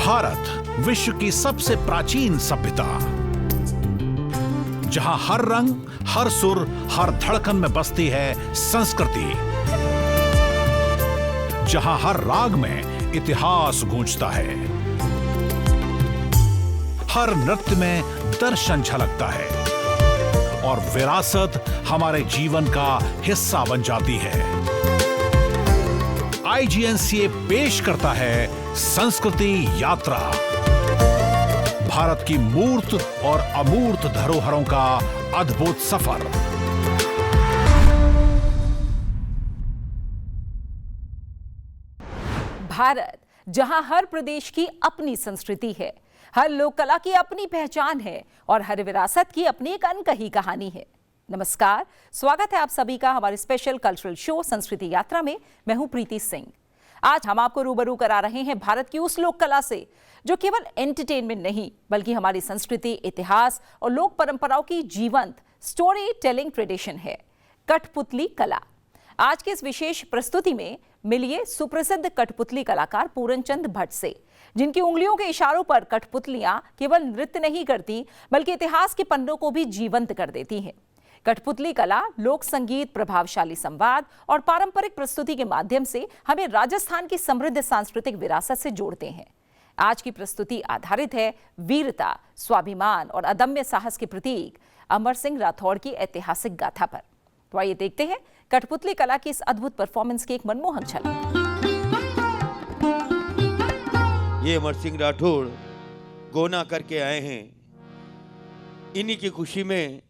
भारत विश्व की सबसे प्राचीन सभ्यता, जहां हर रंग, हर सुर, हर धड़कन में बसती है संस्कृति, जहां हर राग में इतिहास गूंजता है, हर नृत्य में दर्शन झलकता है और विरासत हमारे जीवन का हिस्सा बन जाती है। IGNCA पेश करता है संस्कृति यात्रा, भारत की मूर्त और अमूर्त धरोहरों का अद्भुत सफर। भारत, जहां हर प्रदेश की अपनी संस्कृति है, हर लोक कला की अपनी पहचान है और हर विरासत की अपनी एक अनकही कहानी है। नमस्कार, स्वागत है आप सभी का हमारे स्पेशल कल्चरल शो संस्कृति यात्रा में। मैं हूं प्रीति सिंह। आज हम आपको रूबरू करा रहे हैं भारत की उस लोक कला से जो केवल एंटरटेनमेंट नहीं बल्कि हमारी संस्कृति, इतिहास और लोक परंपराओं की जीवंत स्टोरी टेलिंग ट्रेडिशन है, कठपुतली कला। आज के इस विशेष प्रस्तुति में मिलिए सुप्रसिद्ध कठपुतली कलाकार पूरन चंद भट्ट से, जिनकी उंगलियों के इशारों पर कठपुतलियां केवल नृत्य नहीं करती बल्कि इतिहास के पन्नों को भी जीवंत कर देती हैं। कठपुतली कला लोक संगीत, प्रभावशाली संवाद और पारंपरिक प्रस्तुति के माध्यम से हमें राजस्थान की समृद्ध सांस्कृतिक विरासत से जोड़ते हैं। आज की प्रस्तुति आधारित है वीरता, स्वाभिमान और अदम्य साहस के प्रतीक अमर सिंह राठौड़ की ऐतिहासिक गाथा पर। तो आइए देखते हैं कठपुतली कला की इस अद्भुत परफॉर्मेंस की एक मनमोहक झलक। ये अमर सिंह राठौड़ गोना करके आए हैं। इन्हीं की खुशी में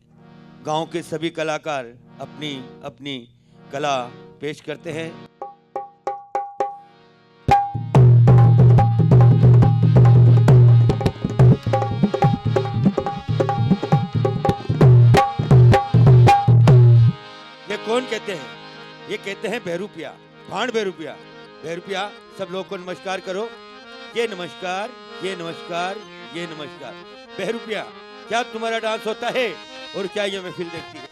गांव के सभी कलाकार अपनी अपनी कला पेश करते हैं। ये कौन कहते हैं? ये कहते हैं भैरूपिया, भांड भैरूपिया। भैरूपिया, सब लोग को नमस्कार करो। ये नमस्कार, ये नमस्कार, ये नमस्कार। भैरूपिया, क्या तुम्हारा डांस होता है और क्या ये महफिल देखती है?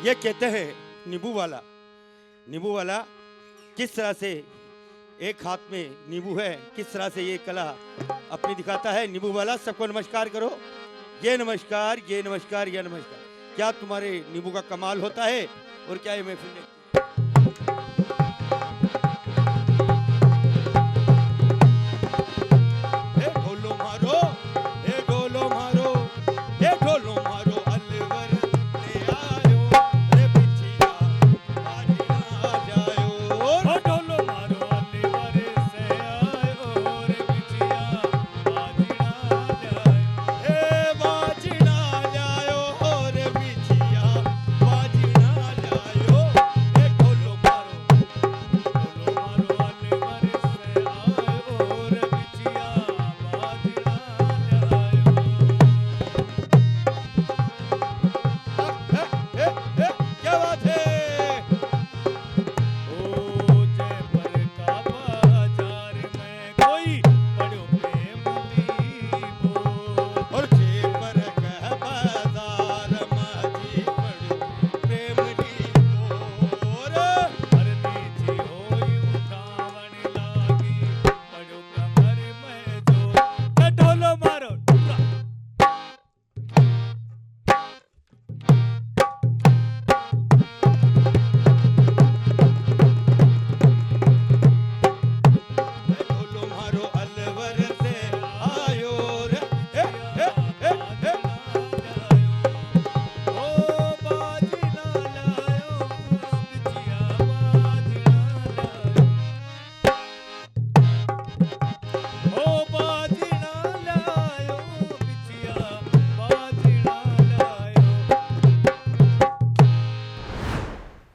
ये कहते हैं नींबू वाला। नींबू वाला किस तरह से एक हाथ में नींबू है, किस तरह से ये कला अपनी दिखाता है। नींबू वाला, सबको नमस्कार करो। ये नमस्कार, ये नमस्कार, ये नमस्कार। क्या तुम्हारे नींबू का कमाल होता है और क्या ये महफिल देखती है?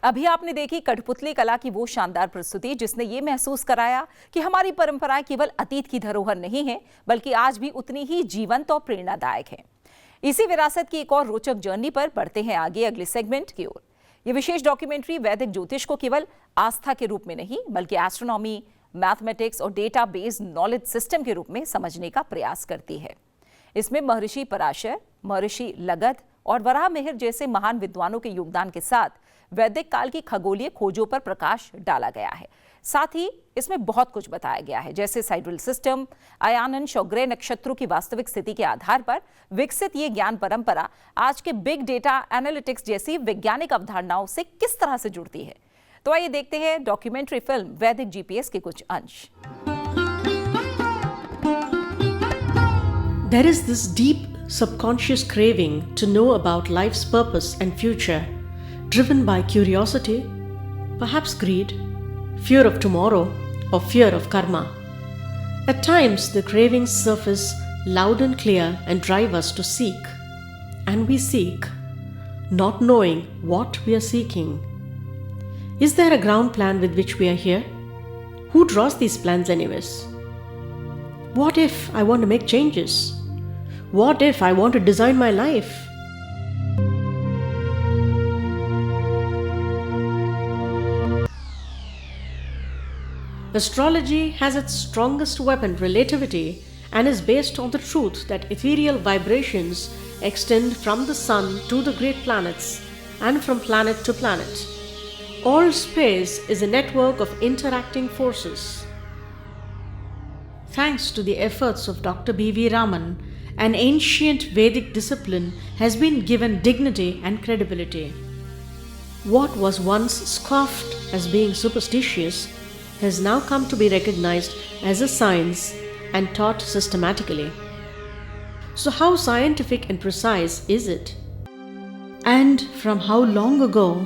अभी आपने देखी कठपुतली कला की वो शानदार प्रस्तुति जिसने ये महसूस कराया कि हमारी परंपराएं केवल अतीत की धरोहर नहीं है, बल्कि आज भी उतनी ही जीवंत और प्रेरणादायक है। इसी विरासत की एक और रोचक जर्नी पर बढ़ते हैं आगे अगले सेगमेंट की ओर। ये विशेष डॉक्यूमेंट्री वैदिक ज्योतिष को केवल आस्था के रूप में नहीं, बल्कि एस्ट्रोनॉमी, मैथमेटिक्स और डेटा बेस्ड नॉलेज सिस्टम के रूप में समझने का प्रयास करती है। इसमें महर्षि पराशर, महर्षि लगध और वराह मिहिर जैसे महान विद्वानों के योगदान के साथ वैदिक काल की खगोलीय खोजों पर प्रकाश डाला गया है। साथ ही इसमें बहुत कुछ बताया गया है, जैसे साइड्रल सिस्टम, अयानंश और ग्रह नक्षत्रों की वास्तविक स्थिति के आधार पर विकसित ये ज्ञान परंपरा आज के बिग डेटा एनालिटिक्स जैसी वैज्ञानिक अवधारणाओं से किस तरह से जुड़ती है। तो आइए देखते हैं डॉक्यूमेंट्री फिल्म वैदिक जीपीएस के कुछ अंश। There is this deep subconscious craving to know about life's purpose and future, driven by curiosity, perhaps greed, fear of tomorrow, or fear of karma. At times, the cravings surface loud and clear and drive us to seek. And we seek, not knowing what we are seeking. Is there a ground plan with which we are here? Who draws these plans anyways? What if I want to make changes? What if I want to design my life? Astrology has its strongest weapon, relativity, and is based on the truth that ethereal vibrations extend from the sun to the great planets and from planet to planet. All space is a network of interacting forces. Thanks to the efforts of Dr. B.V. Raman, an ancient Vedic discipline has been given dignity and credibility. What was once scoffed as being superstitious has now come to be recognized as a science and taught systematically. So how scientific and precise is it? And from how long ago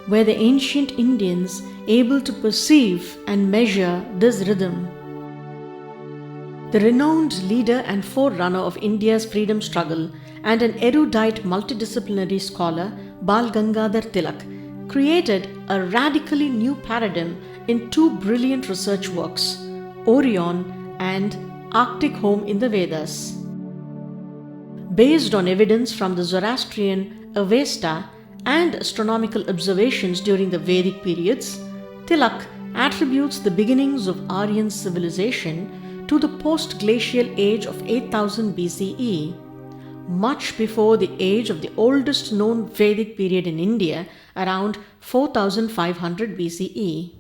were the ancient Indians able to perceive and measure this rhythm? The renowned leader and forerunner of India's freedom struggle and an erudite multidisciplinary scholar, Bal Gangadhar Tilak, created a radically new paradigm in two brilliant research works, Orion and Arctic Home in the Vedas. Based on evidence from the Zoroastrian Avesta and astronomical observations during the Vedic periods, Tilak attributes the beginnings of Aryan civilization to the post-glacial age of 8000 BCE, much before the age of the oldest known Vedic period in India, around 4500 BCE.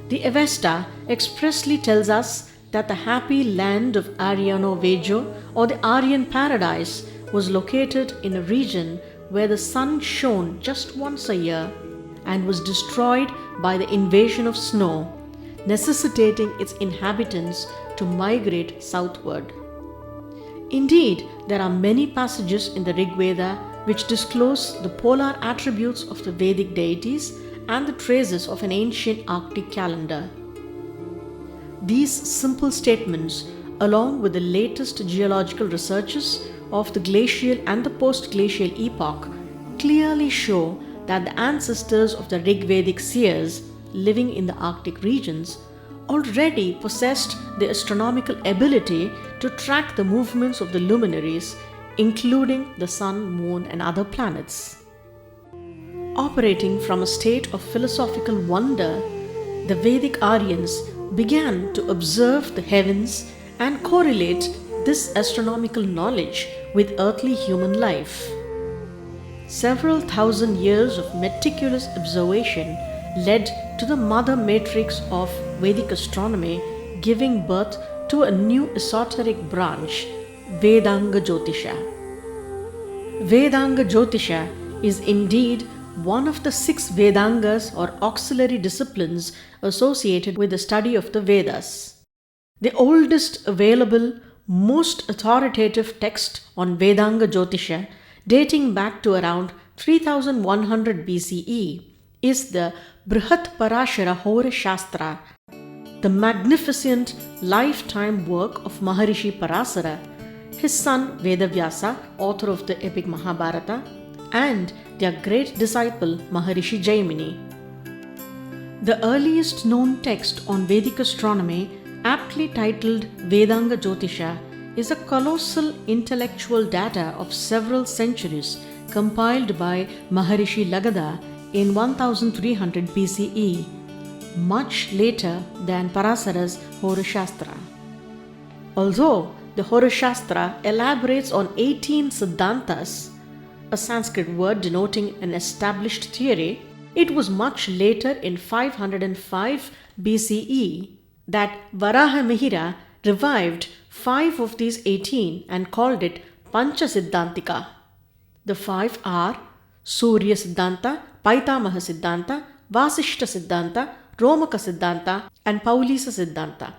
The Avesta expressly tells us that the happy land of Aryano-Vejo, or the Aryan paradise, was located in a region where the sun shone just once a year and was destroyed by the invasion of snow, necessitating its inhabitants to migrate southward. Indeed, there are many passages in the Rig Veda which disclose the polar attributes of the Vedic deities and the traces of an ancient Arctic calendar. These simple statements, along with the latest geological researches of the glacial and the post-glacial epoch, clearly show that the ancestors of the Rig Vedic seers living in the Arctic regions already possessed the astronomical ability to track the movements of the luminaries, including the sun, moon, and other planets. Operating from a state of philosophical wonder, the Vedic Aryans began to observe the heavens and correlate this astronomical knowledge with earthly human life. Several thousand years of meticulous observation led to the mother matrix of Vedic astronomy, giving birth to a new esoteric branch, Vedanga Jyotisha. Vedanga Jyotisha is indeed one of the 6 Vedangas or auxiliary disciplines associated with the study of the Vedas. The oldest available, most authoritative text on Vedanga Jyotisha, dating back to around 3100 BCE, is the Bharat Parashara Hora Shastra, the magnificent lifetime work of Maharishi Parasara, his son Vedavyasa, author of the epic Mahabharata, and their great disciple Maharishi Jaimini. The earliest known text on Vedic astronomy, aptly titled Vedanga Jyotisha, is a colossal intellectual data of several centuries compiled by Maharishi Lagada in 1300 BCE, much later than Parasara's Horoshastra. Although the Horoshastra elaborates on 18 Siddhantas, a Sanskrit word denoting an established theory, it was much later in 505 BCE that Varahamihira revived 5 of these 18 and called it Pancha Siddhantika. The 5 are Surya Siddhanta, Paitamaha Siddhanta, Vasishta Siddhanta, Romaka Siddhanta, and Paulisa Siddhanta.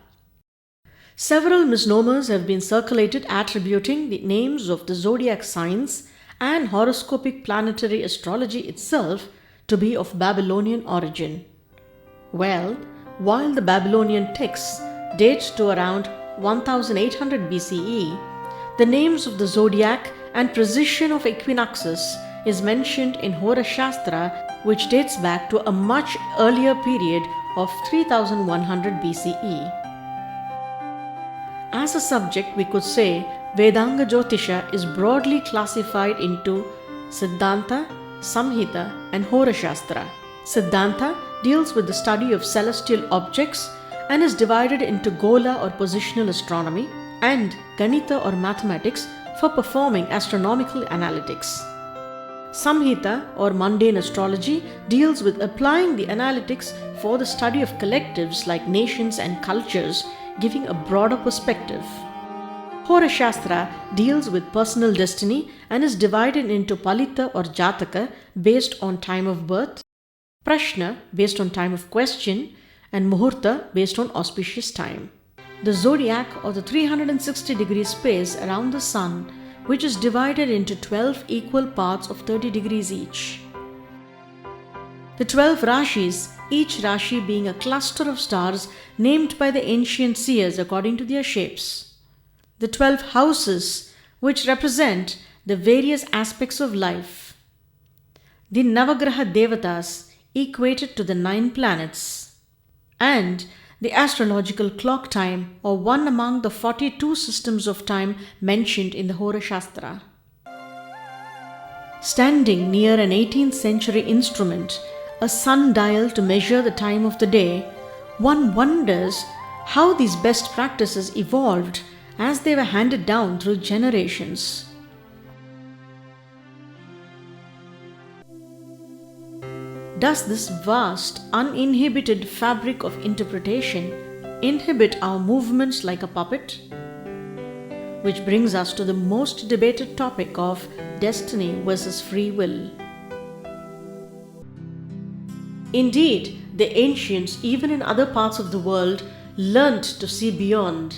Several misnomers have been circulated attributing the names of the zodiac signs and horoscopic planetary astrology itself to be of Babylonian origin. Well, while the Babylonian texts date to around 1800 BCE, the names of the zodiac and precision of equinoxes is mentioned in Horoshastra, which dates back to a much earlier period of 3100 BCE. As a subject, we could say Vedanga Jyotisha is broadly classified into Siddhanta, Samhita, and Horoshastra. Siddhanta deals with the study of celestial objects and is divided into Gola or positional astronomy and Ganita or mathematics for performing astronomical analytics. Samhita or mundane astrology deals with applying the analytics for the study of collectives like nations and cultures, giving a broader perspective. Horoshastra deals with personal destiny and is divided into Palita or Jataka based on time of birth, Prashna based on time of question, and Muhurta based on auspicious time. The zodiac or the 360-degree space around the sun, which is divided into 12 equal parts of 30 degrees each. The 12 Rashis, each Rashi being a cluster of stars named by the ancient seers according to their shapes. The 12 houses, which represent the various aspects of life. The Navagraha Devatas, equated to the 9 planets. And the astrological clock time, or one among the 42 systems of time mentioned in the Horoshastra. Standing near an 18th century instrument, a sundial to measure the time of the day, one wonders how these best practices evolved as they were handed down through generations. Does this vast, uninhibited fabric of interpretation inhibit our movements like a puppet? Which brings us to the most debated topic of destiny versus free will. Indeed, the ancients, even in other parts of the world, learnt to see beyond.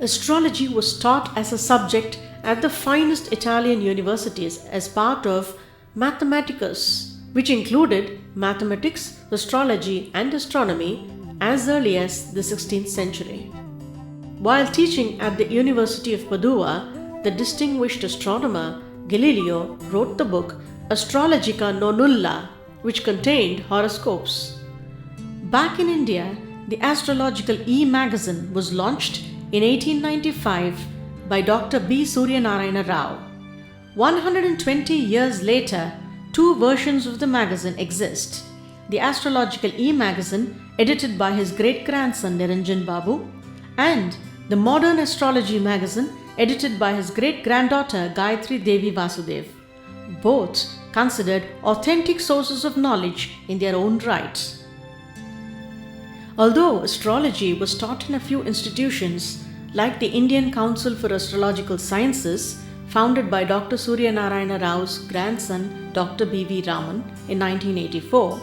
Astrology was taught as a subject at the finest Italian universities as part of Mathematicus, which included mathematics, astrology, and astronomy as early as the 16th century. While teaching at the University of Padua, the distinguished astronomer Galileo wrote the book Astrologica Nonulla, which contained horoscopes. Back in India, the astrological e-magazine was launched in 1895 by Dr. B. Suryanarayana Rao. 120 years later, 2 versions of the magazine exist. The astrological e-magazine, edited by his great-grandson Niranjan Babu, and the modern astrology magazine, edited by his great-granddaughter Gayatri Devi Vasudev, both considered authentic sources of knowledge in their own right. Although astrology was taught in a few institutions, like the Indian Council for Astrological Sciences, founded by Dr. Suryanarayana Rao's grandson Dr. B.V. Raman in 1984,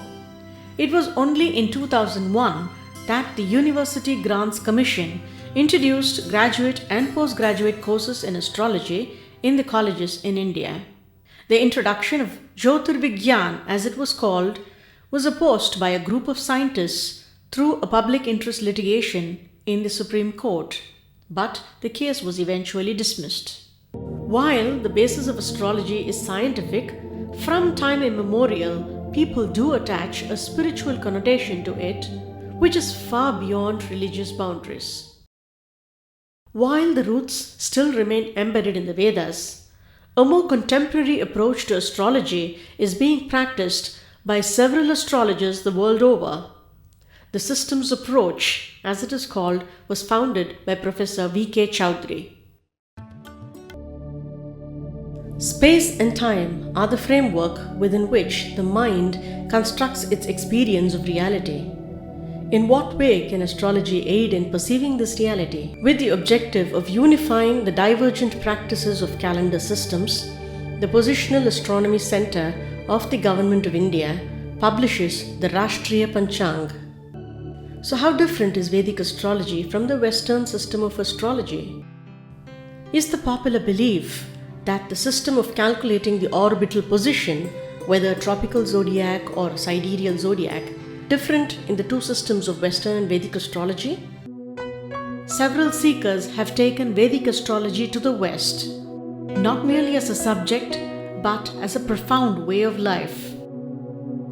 it was only in 2001 that the University Grants Commission introduced graduate and postgraduate courses in astrology in the colleges in India. The introduction of Jyotirvigyan, as it was called, was opposed by a group of scientists through a public interest litigation in the Supreme Court, but the case was eventually dismissed. While the basis of astrology is scientific, from time immemorial, people do attach a spiritual connotation to it, which is far beyond religious boundaries. While the roots still remain embedded in the Vedas, a more contemporary approach to astrology is being practiced by several astrologers the world over. The systems approach, as it is called, was founded by Professor V.K. Chaudhary. Space and time are the framework within which the mind constructs its experience of reality. In what way can astrology aid in perceiving this reality? With the objective of unifying the divergent practices of calendar systems, the Positional Astronomy Center of the Government of India publishes the Rashtriya Panchang. So how different is Vedic astrology from the Western system of astrology? Is the popular belief that the system of calculating the orbital position, whether tropical zodiac or sidereal zodiac, different in the two systems of Western and Vedic astrology? Several seekers have taken Vedic astrology to the West, not merely as a subject, but as a profound way of life.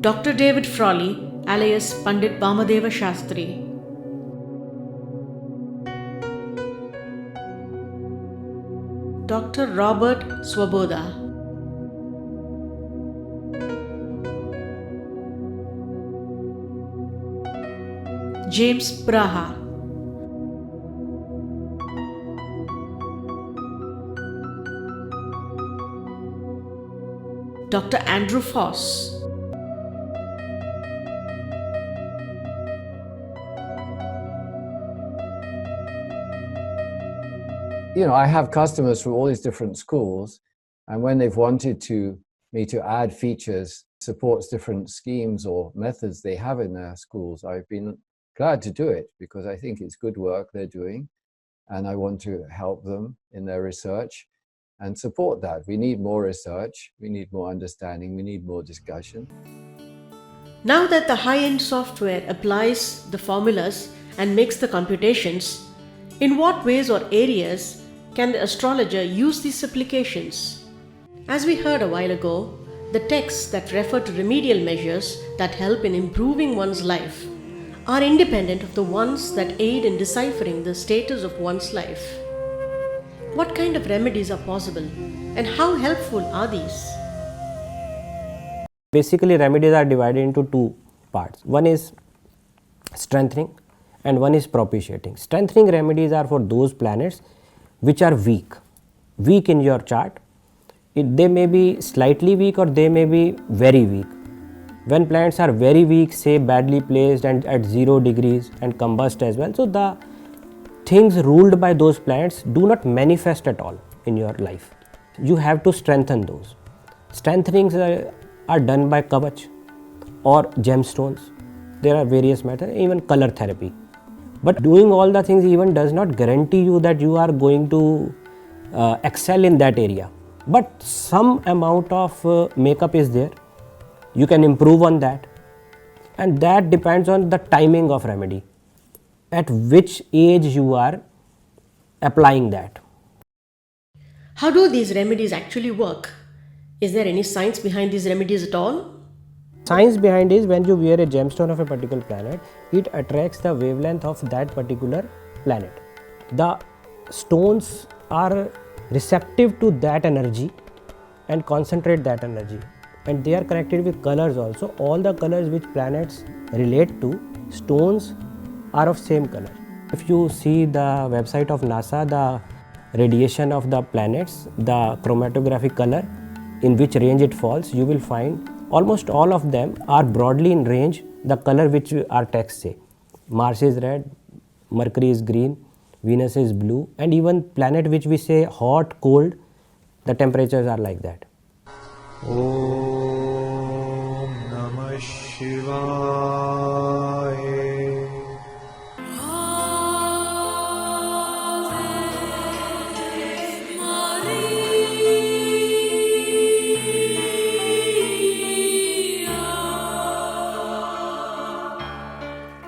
Dr. David Frawley, alias Pandit Vamadeva Shastri. Dr. Robert Swoboda. James Braha. Dr. Andrew Foss. I have customers from all these different schools, and when they've wanted me to add features, supports different schemes or methods they have in their schools, I've been glad to do it because I think it's good work they're doing, and I want to help them in their research and support that. We need more research, we need more understanding, we need more discussion. Now that the high-end software applies the formulas and makes the computations, in what ways or areas can the astrologer use these applications? As we heard a while ago, the texts that refer to remedial measures that help in improving one's life are independent of the ones that aid in deciphering the status of one's life. What kind of remedies are possible and how helpful are these? Basically, remedies are divided into two parts. One is strengthening and one is propitiating. Strengthening remedies are for those planets which are weak in your chart. They may be slightly weak or they may be very weak. When planets are very weak, say badly placed and at 0 degrees and combust as well, so the things ruled by those planets do not manifest at all in your life. You have to strengthen those. Strengthenings are done by kavach or gemstones. There are various methods, even color therapy. But doing all the things even does not guarantee you that you are going to excel in that area. But some amount of makeup is there. You can improve on that. And that depends on the timing of remedy. At which age you are applying that. How do these remedies actually work? Is there any science behind these remedies at all? Science behind is when you wear a gemstone of a particular planet, it attracts the wavelength of that particular planet. The stones are receptive to that energy and concentrate that energy, and they are connected with colors also. All the colors which planets relate to, stones are of same color. If you see the website of NASA, the radiation of the planets, the chromatographic color, in which range it falls, you will find almost all of them are broadly in range the color which our text say. Mars is red, Mercury is green, Venus is blue, and even planet which we say hot, cold, the temperatures are like that. Om Namah Shivaya.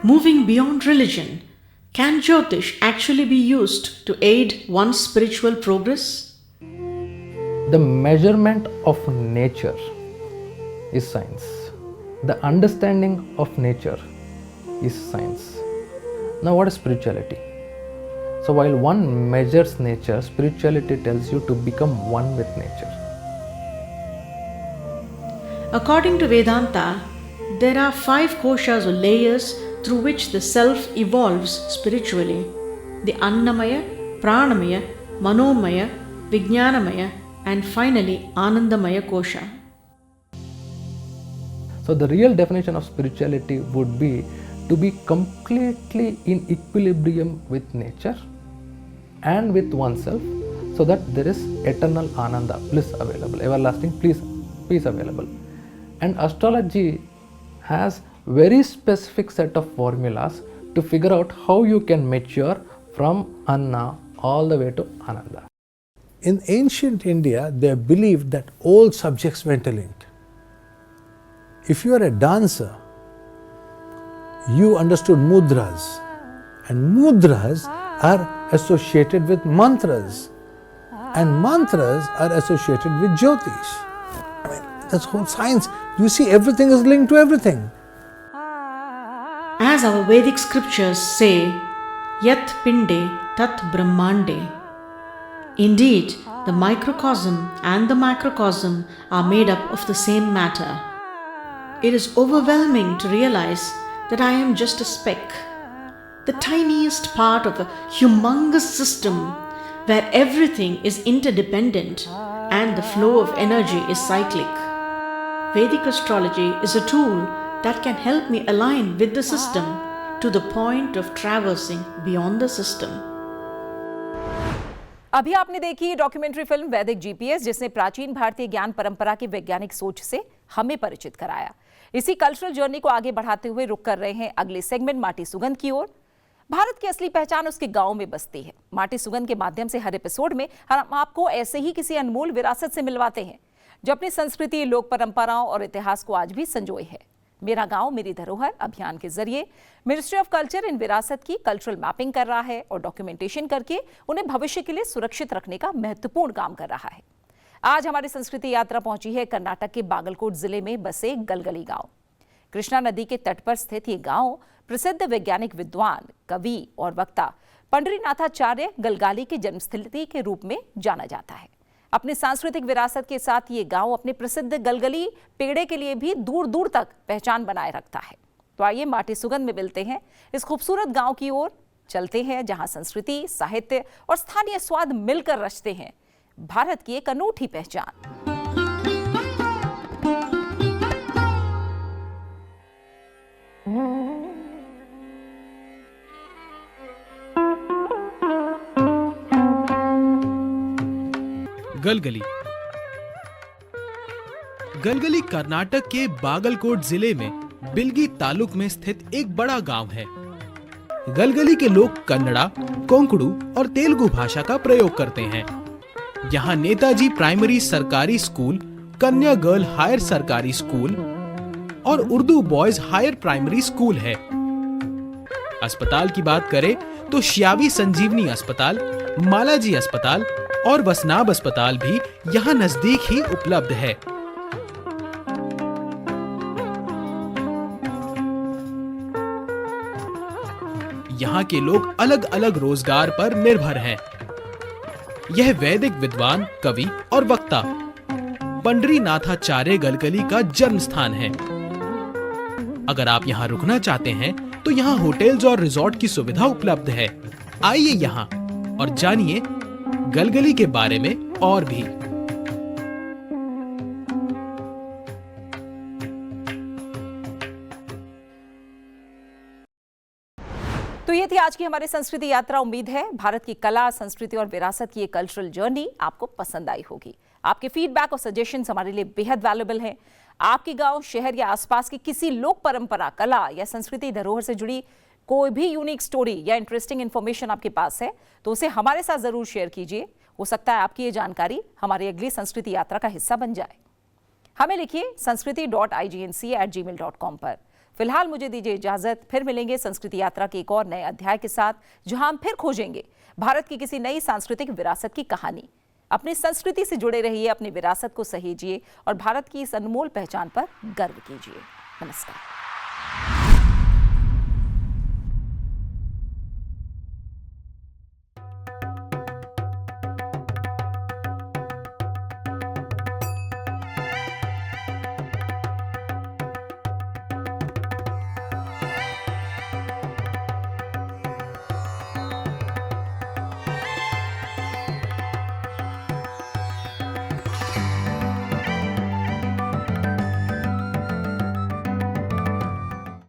Moving beyond religion, can Jyotish actually be used to aid one's spiritual progress? The measurement of nature is science. The understanding of nature is science. Now, what is spirituality? So, while one measures nature, spirituality tells you to become one with nature. According to Vedanta, there are 5 koshas or layers through which the self evolves spiritually: the Annamaya, Pranamaya, Manomaya, Vijnanamaya, and finally Anandamaya kosha. So the real definition of spirituality would be to be completely in equilibrium with nature and with oneself, so that there is eternal ananda, bliss available, everlasting peace available. And astrology has very specific set of formulas to figure out how you can mature from Anna all the way to Ananda. In ancient India, they believed that all subjects were interlinked. If you are a dancer, you understood mudras, and mudras are associated with mantras, and mantras are associated with jyotish. I mean, that's whole science. You see, everything is linked to everything. As our Vedic scriptures say, Yat Pinde Tat Brahmande. Indeed, the microcosm and the macrocosm are made up of the same matter. It is overwhelming to realize that I am just a speck, the tiniest part of a humongous system where everything is interdependent and the flow of energy is cyclic. Vedic astrology is a tool that can help me align with the system to the point of traversing beyond the system. अभी आपने देखी documentary film वैदिक GPS, जिसने प्राचीन भारतीय ज्ञान परंपरा की वैज्ञानिक सोच से हमें परिचित कराया। इसी कल्चरल जर्नी को आगे बढ़ाते हुए रुक कर रहे हैं अगले सेगमेंट माटी सुगंध की ओर। भारत की असली पहचान उसके गांव में बसती है। माटी सुगंध के माध्यम से हर एपिसोड में हम आपको ऐसे ही किसी अनमोल विरासत से मिलवाते हैं जो अपनी संस्कृति, लोक परंपराओं और इतिहास को आज भी संजोए है। मेरा गांव मेरी धरोहर अभियान के जरिए मिनिस्ट्री ऑफ कल्चर इन विरासत की कल्चरल मैपिंग कर रहा है और डॉक्यूमेंटेशन करके उन्हें भविष्य के लिए सुरक्षित रखने का महत्वपूर्ण काम कर रहा है। आज हमारी संस्कृति यात्रा पहुंची है कर्नाटक के बागलकोट जिले में बसे गलगली गांव। कृष्णा नदी के तट पर स्थित ये गांव प्रसिद्ध वैज्ञानिक विद्वान, कवि और वक्ता पंडरीनाथाचार्य गलगाली के जन्मस्थली के रूप में जाना जाता है। अपनी सांस्कृतिक विरासत के साथ ये गांव अपने प्रसिद्ध गलगली पेड़े के लिए भी दूर दूर तक पहचान बनाए रखता है। तो आइए माटी सुगंध में मिलते हैं इस खूबसूरत गांव की ओर चलते हैं, जहां संस्कृति, साहित्य और स्थानीय स्वाद मिलकर रचते हैं भारत की एक अनूठी पहचान। गलगली। गलगली कर्नाटक के बागलकोट जिले में बिलगी तालुक में स्थित एक बड़ा गांव है। गलगली के लोग कन्नड़ा, कोंकणू और तेलुगु भाषा का प्रयोग करते हैं। यहाँ नेताजी प्राइमरी सरकारी स्कूल, कन्या गर्ल हायर सरकारी स्कूल और Urdu boys higher primary school है। अस्पताल की बात करें तो श्यावी संजीवनी अस्पताल, मालाजी अस्पताल और वसनाब अस्पताल भी यहाँ नजदीक ही उपलब्ध है। यहाँ के लोग अलग अलग रोजगार पर निर्भर हैं। यह वैदिक विद्वान, कवि और वक्ता पंडरीनाथाचार्य गलगली का जन्म स्थान है। अगर आप यहाँ रुकना चाहते हैं तो यहाँ होटल्स और रिजॉर्ट की सुविधा उपलब्ध है। आइए यहाँ और जानिए गलगली के बारे में और भी। तो ये थी आज की हमारी संस्कृति यात्रा। उम्मीद है भारत की कला, संस्कृति और विरासत की ये कल्चरल जर्नी आपको पसंद आई होगी। आपके फीडबैक और सजेशंस हमारे लिए बेहद वैल्यूएबल हैं। आपके गांव, शहर या आसपास की किसी लोक परंपरा, कला या संस्कृति धरोहर से जुड़ी कोई भी यूनिक स्टोरी या इंटरेस्टिंग इंफॉर्मेशन आपके पास है तो उसे हमारे साथ जरूर शेयर कीजिए। हो सकता है आपकी ये जानकारी हमारी अगली संस्कृति यात्रा का हिस्सा बन जाए। हमें लिखिए sanskrithi.igNCA@gmail.com पर। फिलहाल मुझे दीजिए इजाजत। फिर मिलेंगे संस्कृति यात्रा के एक और नए अध्याय के साथ, जहां हम फिर खोजेंगे भारत की किसी नई सांस्कृतिक विरासत की कहानी। अपनी संस्कृति से जुड़े रहिए, अपनी विरासत को सहेजिए और भारत की इस अनमोल पहचान पर गर्व कीजिए। नमस्कार।